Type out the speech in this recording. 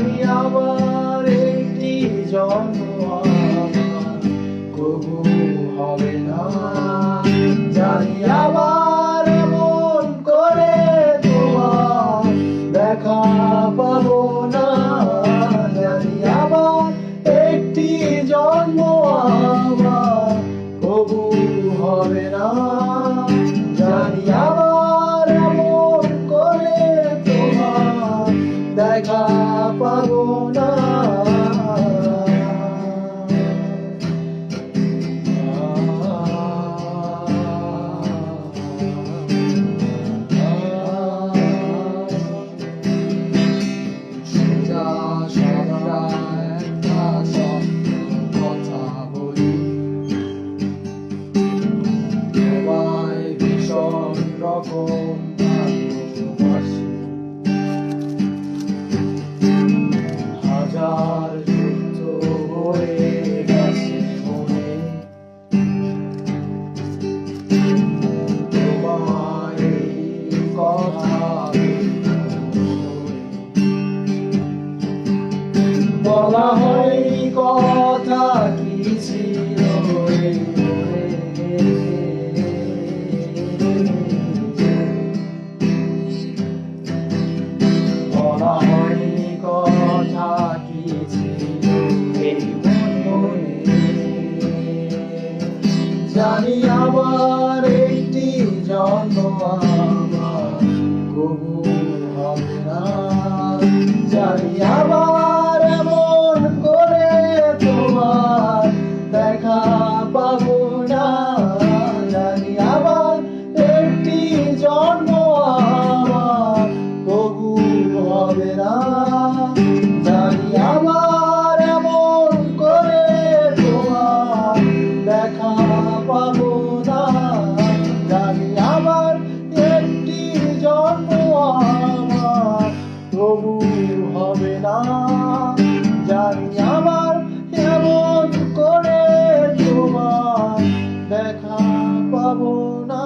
জানি আমার একটি জন্ম আমার কবু হবে না, জানি আবার এমন করে তোমার দেখা পাবো না, জানি আবার একটি জন্ম আমার কবু হবে না, জানি আবার এমন করে তোমার দেখা পাবো না। হাজার যুদ্ধ হয়ে গেছে মনে, তোমায় কথা বলা হয়নি, কথা কি ছিল বলা হয়নি, কথা কি ছিল এই মনে, জানি আমার একটি জন্ম আমার কবু হবে না, জানি আবার এমন করে তোমার দেখা পাবো না, জানি আবার একটি জন্ম আমার কবু হবে না, জানি আবার এমন করে তোমার দেখা পাবো না, জানি আবার একটি জন্ম আমার তবু হবে না, জানি আবার এমন করে তোমার দেখা পাবো না।